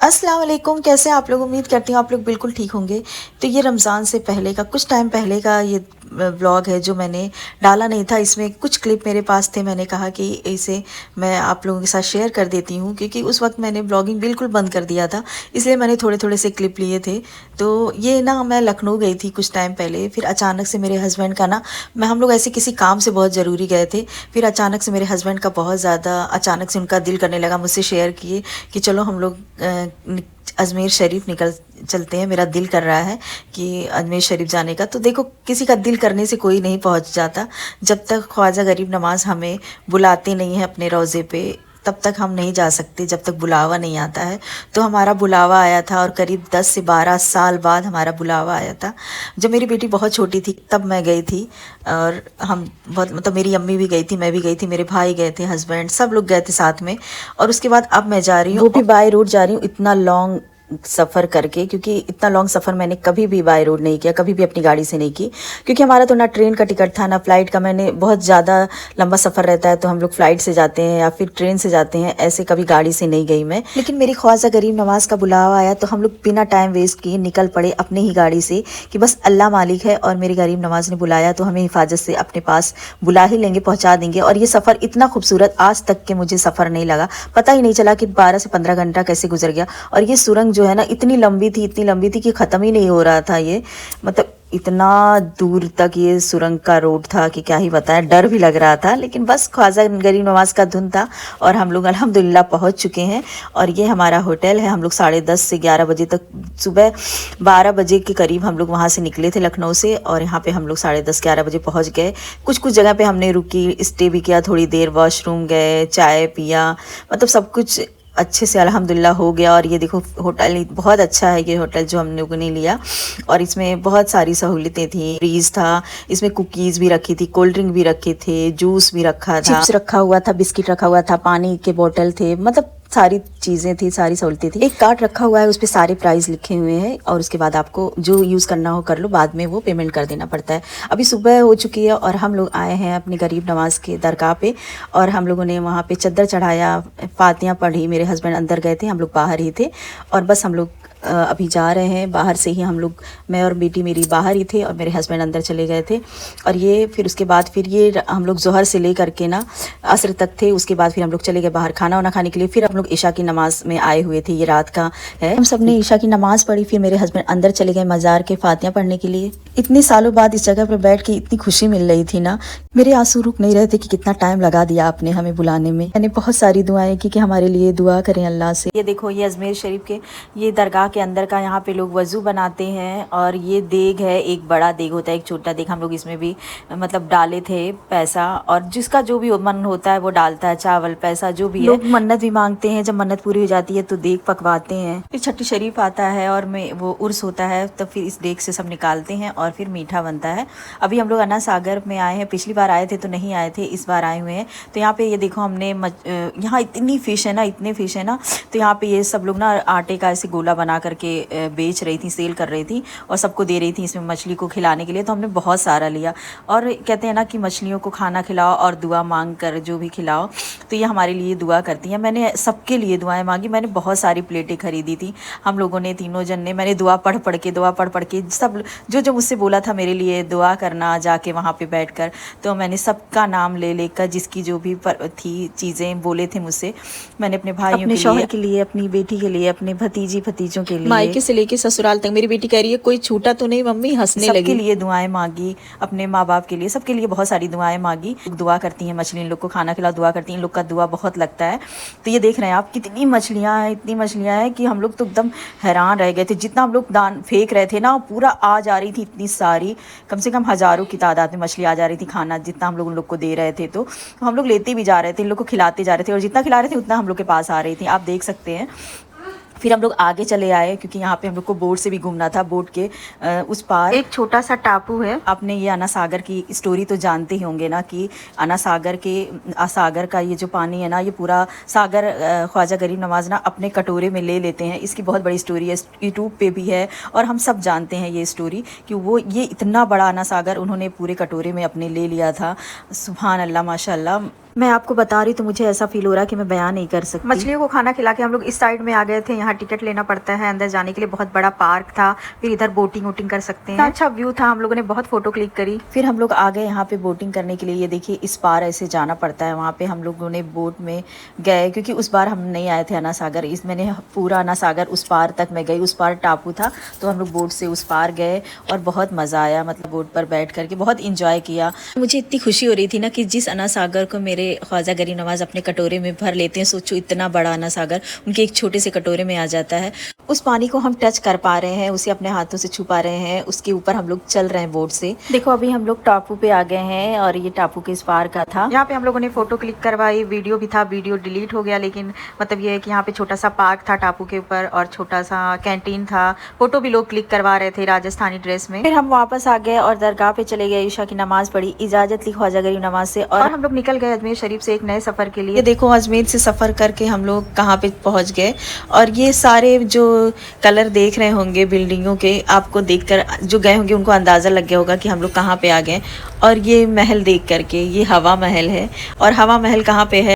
अस्सलाम वालेकुम। कैसे हैं आप लोग? उम्मीद करती हूँ आप लोग बिल्कुल ठीक होंगे। तो ये रमज़ान से पहले का कुछ टाइम पहले का ये व्लॉग है जो मैंने डाला नहीं था। इसमें कुछ क्लिप मेरे पास थे, मैंने कहा कि इसे मैं आप लोगों के साथ शेयर कर देती हूँ, क्योंकि उस वक्त मैंने ब्लॉगिंग बिल्कुल बंद कर दिया था, इसलिए मैंने थोड़े थोड़े से क्लिप लिए थे। तो ये ना, मैं लखनऊ गई थी कुछ टाइम पहले, फिर अचानक से मेरे हस्बैंड का ना, मैं हम लोग ऐसे किसी काम से बहुत ज़रूरी गए थे, फिर अचानक से मेरे हस्बैंड का बहुत ज़्यादा अचानक से उनका दिल करने लगा, मुझसे शेयर किए कि चलो हम लोग अजमेर शरीफ निकल चलते हैं, मेरा दिल कर रहा है कि अजमेर शरीफ जाने का। तो देखो, किसी का दिल करने से कोई नहीं पहुंच जाता। जब तक ख्वाजा गरीब नवाज़ हमें बुलाते नहीं हैं अपने रोज़े पे, तब तक हम नहीं जा सकते, जब तक बुलावा नहीं आता है। तो हमारा बुलावा आया था, और करीब 10 से 12 साल बाद हमारा बुलावा आया था। जब मेरी बेटी बहुत छोटी थी तब मैं गई थी, और हम बहुत, मतलब मेरी अम्मी भी गई थी, मैं भी गई थी, मेरे भाई गए थे, हस्बैंड, सब लोग गए थे साथ में। और उसके बाद अब मैं जा रही हूँ, वो भी बाय रोड जा रही हूँ, इतना लॉन्ग सफ़र करके, क्योंकि इतना लॉन्ग सफ़र मैंने कभी भी बाय रोड नहीं किया, कभी भी अपनी गाड़ी से नहीं की, क्योंकि हमारा तो ना ट्रेन का टिकट था ना फ़्लाइट का। मैंने बहुत ज़्यादा लंबा सफ़र रहता है तो हम लोग फ़्लाइट से जाते हैं या फिर ट्रेन से जाते हैं, ऐसे कभी गाड़ी से नहीं गई मैं। लेकिन मेरी ख्वाजा गरीब नवाज़ का बुलावा आया तो हम लोग बिना टाइम वेस्ट किए निकल पड़े अपने ही गाड़ी से, कि बस अल्लाह मालिक है और मेरी गरीब नवाज़ ने बुलाया तो हमें हिफाजत से अपने पास बुला ही लेंगे, पहुँचा देंगे। और ये सफ़र इतना खूबसूरत, आज तक के मुझे सफ़र नहीं लगा, पता ही नहीं चला कि 12 से 15 घंटा कैसे गुजर गया। और ये सुरंग जो है ना, इतनी लंबी थी कि ख़त्म ही नहीं हो रहा था ये, मतलब इतना दूर तक ये सुरंग का रोड था कि क्या ही बताएं, डर भी लग रहा था। लेकिन बस ख्वाजा गरीब नवाज़ का धुन था, और हम लोग अल्हम्दुलिल्लाह पहुंच चुके हैं। और ये हमारा होटल है। हम लोग 10:30 से 11 बजे तक, सुबह 12 बजे के करीब हम लोग वहाँ से निकले थे लखनऊ से, और यहाँ पे हम लोग 10:30-11 बजे पहुँच गए। कुछ कुछ जगह पे हमने रुकी, स्टे भी किया थोड़ी देर, वॉशरूम गए, चाय पिया, मतलब सब कुछ अच्छे से अल्हम्दुलिल्लाह हो गया। और ये देखो, होटल बहुत अच्छा है ये होटल जो हम लोगों ने लिया, और इसमें बहुत सारी सहूलियतें थी। फ्रीज था, इसमें कुकीज़ भी रखी थी, कोल्ड ड्रिंक भी रखे थे, जूस भी रखा था, चिप्स रखा हुआ था, बिस्किट रखा हुआ था, पानी के बोतल थे, मतलब सारी चीज़ें थी, सारी सहूलतें थी। एक कार्ड रखा हुआ है, उस पर सारे प्राइस लिखे हुए हैं, और उसके बाद आपको जो यूज़ करना हो कर लो, बाद में वो पेमेंट कर देना पड़ता है। अभी सुबह हो चुकी है और हम लोग आए हैं अपनी गरीब नवाज़ के दरगाह पे, और हम लोगों ने वहाँ पे चद्दर चढ़ाया, फातियाँ पढ़ी, मेरे हस्बैंड अंदर गए थे, हम लोग बाहर ही थे। और बस हम लोग अभी जा रहे हैं, बाहर से ही हम लोग, मैं और बेटी मेरी बाहर ही थे और मेरे हस्बैंड अंदर चले गए थे। और ये फिर उसके बाद फिर ये हम लोग ज़ोहर से ले करके ना असर तक थे, उसके बाद फिर हम लोग चले गए बाहर खाना वाना खाने के लिए। फिर हम लोग ईशा की नमाज़ में आए हुए थे, ये रात का है। हम सब ने ईशा की नमाज़ पढ़ी, फिर मेरे हस्बैंड अंदर चले गए मज़ार के फातियाँ पढ़ने के लिए। इतने सालों बाद इस जगह पर बैठ के इतनी खुशी मिल रही थी ना, मेरे आंसू रुक नहीं रहे थे कि कितना टाइम लगा दिया आपने हमें बुलाने में। मैंने बहुत सारी दुआएं की कि हमारे लिए दुआ करें अल्लाह से। ये देखो, ये अजमेर शरीफ के ये दरगाह के अंदर का, यहाँ पे लोग वज़ू बनाते हैं। और ये देग है, एक बड़ा देग होता है, एक छोटा देग। हम लोग इसमें भी मतलब डाले थे पैसा, और जिसका जो भी मन होता है वो डालता है, चावल पैसा जो भी है। लोग मन्नत भी मांगते हैं, जब मन्नत पूरी हो जाती है तो देग पकवाते हैं। फिर छठी शरीफ आता है और में वो उर्स होता है, तब फिर इस देग से सब निकालते हैं और फिर मीठा बनता है। अभी हम लोग अन्ना सागर में आए हैं, पिछली बार आए थे तो नहीं आए थे, इस बार आए हुए हैं। तो यहाँ पे ये देखो, हमने यहाँ इतनी फ़िश है ना, इतने फ़िश है ना, तो यहाँ पे ये सब लोग ना आटे का ऐसे गोला बना करके बेच रही थी, सेल कर रही थी, और सबको दे रही थी इसमें मछली को खिलाने के लिए। तो हमने बहुत सारा लिया, और कहते हैं ना कि मछलियों को खाना खिलाओ और दुआ मांग कर जो भी खिलाओ, तो ये हमारे लिए दुआ करती हैं। मैंने सबके लिए दुआएं मांगी, मैंने बहुत सारी प्लेटें खरीदी थी, हम लोगों ने तीनों जन ने। मैंने दुआ पढ़ पढ़ के सब जो जो मुझसे बोला था मेरे लिए दुआ करना जाके वहाँ पे बैठकर, तो मैंने सबका नाम ले लेकर, जिसकी जो भी थी चीज़ें बोले थे मुझसे, मैंने अपने भाइयों अपने शौहर के लिए, अपनी बेटी के लिए, अपने भतीजी भतीजों के लिए, मायके से लेके ससुराल तक। मेरी बेटी कह रही है कोई छूटा तो नहीं मम्मी, हंसने लगी। सबके लिए दुआएं मांगी, अपने माँ बाप के लिए, सबके लिए बहुत सारी दुआएं मांगी। दुआ करती हैं मछली, इन लोग को खाना खिलाओ, दुआ करती हैं, इन लोग का दुआ बहुत लगता है। तो ये देख रहे हैं आप, कितनी मछलियाँ हैं, इतनी मछलियाँ हैं कि हम लोग तो एकदम हैरान रह गए थे। जितना हम लोग दान फेंक रहे थे ना, पूरा आ जा रही थी, इतनी सारी, कम से कम हज़ारों की तादाद में मछली आ जा रही थी। खाना जितना हम लोग उन लोग को दे रहे थे, तो हम लोग लेते भी जा रहे थे, इन लोग को खिलाते जा रहे थे, और जितना खिला रहे थे उतना हम लोग के पास आ रही थी, आप देख सकते हैं। फिर हम लोग आगे चले आए, क्योंकि यहाँ पे हम लोग को बोट से भी घूमना था। बोट के उस पार एक छोटा सा टापू है। आपने ये अन्ना सागर की स्टोरी तो जानते ही होंगे ना, कि अन्ना सागर के सागर का ये जो पानी है ना, ये पूरा सागर ख्वाजा गरीब नवाज़ ना अपने कटोरे में ले लेते हैं। इसकी बहुत बड़ी स्टोरी है, यूट्यूब पे भी है, और हम सब जानते हैं ये स्टोरी, कि वो ये इतना बड़ा अन्ना सागर उन्होंने पूरे कटोरे में अपने ले लिया था। सुभान अल्लाह, माशाअल्लाह। मैं आपको बता रही तो मुझे ऐसा फील हो रहा है कि मैं बयान नहीं कर सकती। मछलियों को खाना खिला के हम लोग इस साइड में आ गए थे। यहाँ टिकट लेना पड़ता है अंदर जाने के लिए। बहुत बड़ा पार्क था, फिर इधर बोटिंग वोटिंग कर सकते हैं। अच्छा व्यू था, हम लोगों ने बहुत फोटो क्लिक करी। फिर हम लोग आ गए यहाँ पे बोटिंग करने के लिए। ये देखिए इस पार ऐसे जाना पड़ता है, वहाँ पे हम लोगों ने बोट में गए क्योंकि उस बार हम नहीं आए थे अना सागर। इस मैंने पूरा अना सागर उस पार तक मैं गई, उस पार टापू था तो हम लोग बोट से उस पार गए और बहुत मज़ा आया। मतलब बोट पर बैठ करके बहुत इंजॉय किया। मुझे इतनी खुशी हो रही थी ना कि जिस अना सागर को मेरे ख्वाजा गरीब नवाज अपने कटोरे में भर लेते हैं, सोचो इतना बड़ा अना सागर उनके एक छोटे से कटोरे में आ जाता है। उस पानी को हम टच कर पा रहे हैं, उसे अपने हाथों से छू पा रहे हैं, उसके ऊपर हम लोग चल रहे हैं बोट से। देखो अभी हम लोग टापू पे आ गए हैं और ये टापू के इस पार का था। यहाँ पे हम लोगों ने फोटो क्लिक करवाई, वीडियो भी था, वीडियो डिलीट हो गया, लेकिन मतलब ये है कि यहाँ पे छोटा सा पार्क था टापू के ऊपर और छोटा सा कैंटीन था। फोटो भी लोग क्लिक करवा रहे थे राजस्थानी ड्रेस में। फिर हम वापस आ गए और दरगाह पे चले गए, ईशा की नमाज पढ़ी, इजाजत ली ख्वाजा गरीब नवाज से और हम लोग निकल गए अजमेर शरीफ से एक नए सफर के लिए। देखो अजमेर से सफर करके हम लोग कहाँ पे पहुँच गए और ये सारे जो कलर देख रहे होंगे बिल्डिंगों के, आपको देखकर जो गए होंगे उनको अंदाज़ा लग गया होगा कि हम लोग कहाँ पे आ गए। और ये महल देख करके, ये हवा महल है। और हवा महल कहाँ पे है?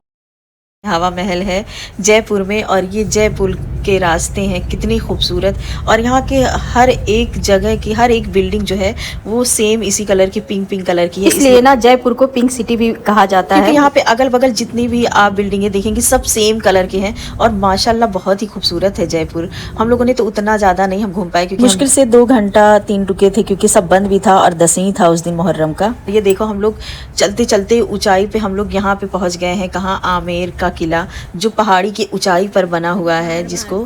हवा महल है जयपुर में। और ये जयपुर के रास्ते हैं कितनी खूबसूरत, और यहाँ के हर एक जगह की हर एक बिल्डिंग जो है वो सेम इसी कलर की, पिंक कलर की है। इसलिए ना जयपुर को पिंक सिटी भी कहा जाता है। यहाँ पे अगल बगल जितनी भी आप बिल्डिंगें देखेंगे सब सेम कलर के हैं और माशाल्लाह बहुत ही खूबसूरत है जयपुर। हम लोगों ने तो उतना ज़्यादा नहीं हम घूम पाए क्योंकि मुश्किल से 2 घंटा 3 रुके थे क्योंकि सब बंद भी था और 10वीं था उस दिन मुहर्रम का। ये देखो हम लोग चलते चलते ऊंचाई पे हम लोग यहाँ पे पहुँच गए हैं। कहाँ? आमेर का किला, जो पहाड़ी की ऊंचाई पर बना हुआ है जिसको।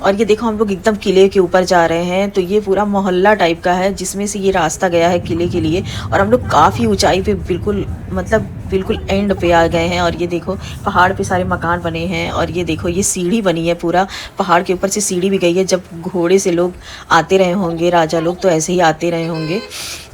और ये देखो हम लोग एकदम किले के ऊपर जा रहे हैं, तो ये पूरा मोहल्ला टाइप का है जिसमें से ये रास्ता गया है किले के लिए। और हम लोग काफ़ी ऊंचाई पे बिल्कुल एंड पे आ गए हैं। और ये देखो पहाड़ पे सारे मकान बने हैं और ये देखो ये सीढ़ी बनी है, पूरा पहाड़ के ऊपर से सीढ़ी भी गई है। जब घोड़े से लोग आते रहे होंगे राजा लोग तो ऐसे ही आते रहे होंगे।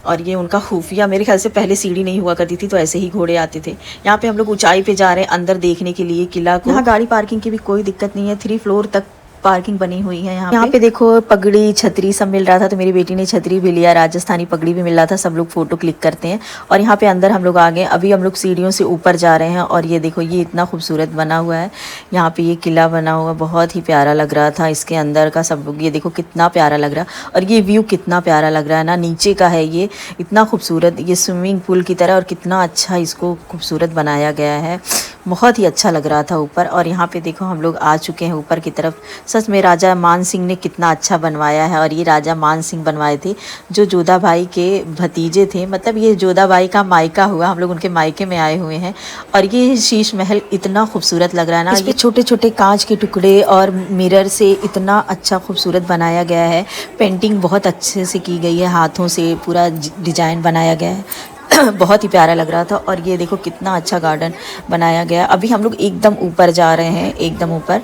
और ये उनका खुफिया, मेरे ख्याल से पहले सीढ़ी नहीं हुआ करती थी तो ऐसे ही घोड़े आते थे। यहाँ पे हम लोग ऊंचाई पे जा रहे हैं अंदर देखने के लिए किला को। यहाँ गाड़ी पार्किंग की भी कोई दिक्कत नहीं है, 3 फ्लोर तक पार्किंग बनी हुई है। यहाँ पे देखो पगड़ी छतरी सब मिल रहा था, तो मेरी बेटी ने छतरी भी लिया, राजस्थानी पगड़ी भी मिल रहा था। सब लोग फोटो क्लिक करते हैं। और यहाँ पे अंदर हम लोग आ गए। अभी हम लोग सीढ़ियों से ऊपर जा रहे हैं और ये देखो ये इतना खूबसूरत बना हुआ है। यहाँ पे ये किला बना हुआ बहुत ही प्यारा लग रहा था। इसके अंदर का सब लोग ये देखो कितना प्यारा लग रहा है और ये व्यू कितना प्यारा लग रहा है ना, नीचे का है ये इतना खूबसूरत, ये स्विमिंग पूल की तरह, और कितना अच्छा इसको खूबसूरत बनाया गया है। बहुत ही अच्छा लग रहा था ऊपर। और यहाँ पे देखो हम लोग आ चुके हैं ऊपर की तरफ। सच में राजा मान सिंह ने कितना अच्छा बनवाया है। और ये राजा मान सिंह बनवाए थे जो जोधा भाई के भतीजे थे, मतलब ये जोधा भाई का मायका हुआ, हम लोग उनके मायके में आए हुए हैं। और ये शीश महल इतना खूबसूरत लग रहा है ना, ये छोटे छोटे कांच के टुकड़े और मिरर से इतना अच्छा खूबसूरत बनाया गया है। पेंटिंग बहुत अच्छे से की गई है, हाथों से पूरा डिजाइन बनाया गया है। बहुत ही प्यारा लग रहा था। और ये देखो कितना अच्छा गार्डन बनाया गया। अभी हम लोग एकदम ऊपर जा रहे हैं, एकदम ऊपर,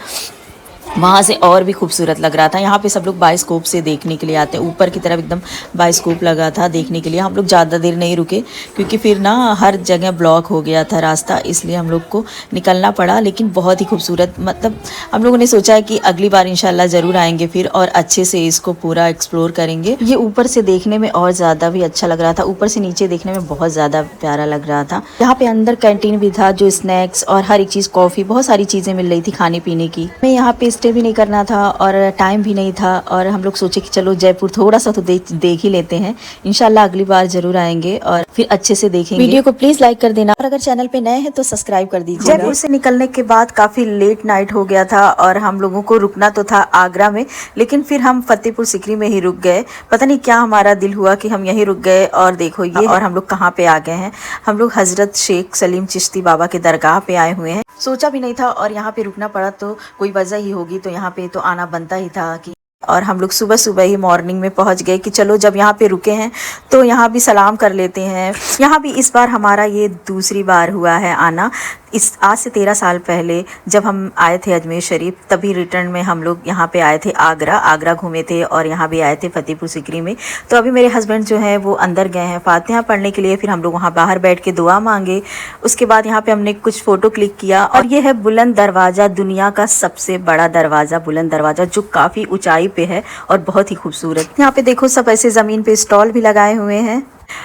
वहाँ से और भी खूबसूरत लग रहा था। यहाँ पे सब लोग बायोस्कोप से देखने के लिए आते हैं, ऊपर की तरफ एकदम बायोस्कोप लगा था देखने के लिए। हम लोग ज़्यादा देर नहीं रुके क्योंकि फिर ना हर जगह ब्लॉक हो गया था रास्ता, इसलिए हम लोग को निकलना पड़ा। लेकिन बहुत ही खूबसूरत, मतलब हम लोगों ने सोचा है कि अगली बार इंशाल्लाह ज़रूर आएंगे फिर और अच्छे से इसको पूरा एक्सप्लोर करेंगे। ये ऊपर से देखने में और ज़्यादा भी अच्छा लग रहा था, ऊपर से नीचे देखने में बहुत ज़्यादा प्यारा लग रहा था। यहाँ पे अंदर कैंटीन भी था, जो स्नैक्स और हर एक चीज़, कॉफ़ी, बहुत सारी चीज़ें मिल रही थी खाने पीने की। मैं यहाँ पे स्टे भी नहीं करना था और टाइम भी नहीं था, और हम लोग सोचे कि चलो जयपुर थोड़ा सा तो देख ही लेते हैं। इंशाल्लाह अगली बार जरूर आएंगे और फिर अच्छे से देखेंगे। वीडियो को प्लीज लाइक कर देना और अगर चैनल पे नए हैं तो सब्सक्राइब कर दीजिए। जयपुर से निकलने के बाद काफी लेट नाइट हो गया था और हम लोगों को रुकना तो था आगरा में, लेकिन फिर हम फतेहपुर सिकरी में ही रुक गए। पता नहीं क्या हमारा दिल हुआ कि हम यहीं रुक गए। और देखो ये, और हम लोग कहाँ पे आ गए हैं, हम लोग हजरत शेख सलीम चिश्ती बाबा के दरगाह पे आए हुए हैं। सोचा भी नहीं था और यहाँ पे रुकना पड़ा तो कोई वजह ही होगी, तो यहाँ पे तो आना बनता ही था कि। और हम लोग सुबह सुबह ही मॉर्निंग में पहुंच गए कि चलो जब यहाँ पे रुके हैं तो यहाँ भी सलाम कर लेते हैं। यहाँ भी इस बार हमारा ये दूसरी बार हुआ है आना। इस आज से 13 साल पहले जब हम आए थे अजमेर शरीफ, तभी रिटर्न में हम लोग यहाँ पे आए थे आगरा घूमे थे और यहाँ भी आए थे फतेहपुर सिकरी में। तो अभी मेरे हस्बैंड जो है वो अंदर गए हैं फातिहा पढ़ने के लिए, फिर हम लोग वहाँ बाहर बैठ के दुआ मांगे। उसके बाद यहाँ पे हमने कुछ फ़ोटो क्लिक किया। और ये है बुलंद दरवाज़ा, दुनिया का सबसे बड़ा दरवाज़ा, बुलंद दरवाज़ा, जो काफ़ी ऊंचाई पे है और बहुत ही खूबसूरत। यहाँ पे देखो सब ऐसे ज़मीन पे स्टॉल भी लगाए हुए हैं।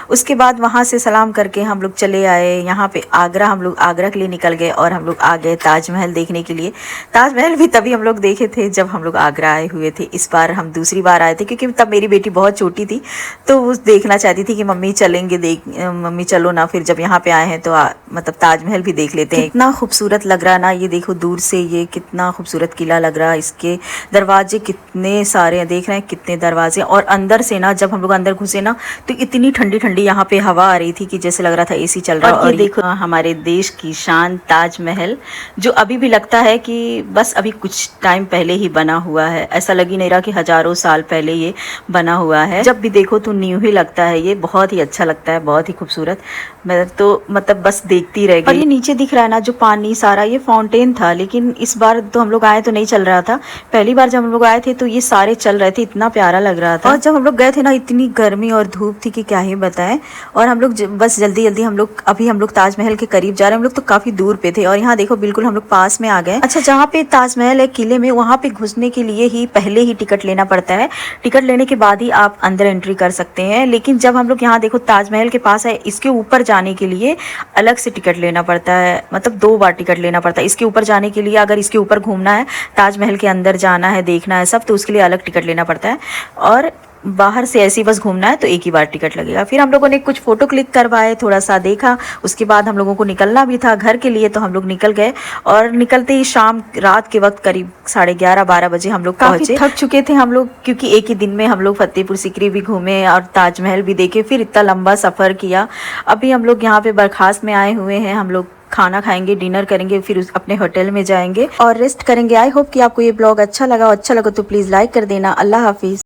उसके बाद वहाँ से सलाम करके हम लोग चले आए यहाँ पे आगरा। हम लोग आगरा के लिए निकल गए और हम लोग आ गए ताजमहल देखने के लिए। ताजमहल भी तभी हम लोग देखे थे जब हम लोग आगरा आए हुए थे। इस बार हम दूसरी बार आए थे क्योंकि तब मेरी बेटी बहुत छोटी थी, तो वो देखना चाहती थी कि मम्मी चलेंगे, मम्मी चलो ना, फिर जब यहाँ पे आए हैं तो मतलब ताजमहल भी देख लेते हैं। कितना खूबसूरत लग रहा है ना, ये देखो दूर से, ये कितना खूबसूरत किला लग रहा है। इसके दरवाजे कितने सारे हैं, देख रहे हैं कितने दरवाजे। और अंदर से ना जब हम लोग अंदर घुसे ना तो इतनी ठंडी ठंडी यहाँ पे हवा आ रही थी कि जैसे लग रहा था एसी चल रहा है। और ये देखो हमारे देश की शान ताजमहल, जो अभी भी लगता है कि बस अभी कुछ टाइम पहले ही बना हुआ है। ऐसा लग ही नहीं रहा कि हजारों साल पहले ये बना हुआ है। जब भी देखो तो न्यू ही लगता है। ये बहुत ही अच्छा लगता है, बहुत ही खूबसूरत। मैं तो मतलब बस देखती रह गई। और ये नीचे दिख रहा है ना जो पानी सारा, ये फाउंटेन था, लेकिन इस बार तो हम लोग आए तो नहीं चल रहा था। पहली बार जब हम लोग आए थे तो ये सारे चल रहे थे, इतना प्यारा लग रहा था। और जब हम लोग गए थे ना इतनी गर्मी और धूप थी कि क्या ही बताएं। और हम लोग बस जल्दी जल्दी हम लोग ताजमहल के करीब जा रहे हैं। हम लोग तो काफी दूर पे थे और यहाँ देखो बिल्कुल हम लोग पास में आ गए। अच्छा, जहाँ पे ताजमहल है किले में, वहाँ पे घुसने के लिए ही पहले ही टिकट लेना पड़ता है। टिकट लेने के बाद ही आप अंदर एंट्री कर सकते हैं। लेकिन जब हम लोग यहाँ देखो ताजमहल के पास है, इसके ऊपर जाने के लिए अलग से टिकट लेना पड़ता है। मतलब 2 बार टिकट लेना पड़ता है। इसके ऊपर जाने के लिए, अगर इसके ऊपर घूमना है, ताजमहल के अंदर जाना है, देखना है सब, तो उसके लिए अलग टिकट लेना पड़ता है। और बाहर से ऐसे ही बस घूमना है तो एक ही बार टिकट लगेगा। फिर हम लोगों ने कुछ फोटो क्लिक करवाए, थोड़ा सा देखा। उसके बाद हम लोगों को निकलना भी था घर के लिए, तो हम लोग निकल गए। और निकलते ही शाम रात के वक्त करीब 11:30-12 बजे हम लोग पहुंचे। थक चुके थे हम लोग क्योंकि एक ही दिन में हम लोग फतेहपुर सीकरी भी घूमे और ताजमहल भी देखे, फिर इतना लंबा सफ़र किया। अभी हम लोग यहाँ पे बरखास्त में आए हुए हैं। हम लोग खाना खाएंगे, डिनर करेंगे, फिर अपने होटल में जाएंगे और रेस्ट करेंगे। आई होप कि आपको ये ब्लॉग अच्छा लगा तो प्लीज़ लाइक कर देना। अल्लाह हाफिज़।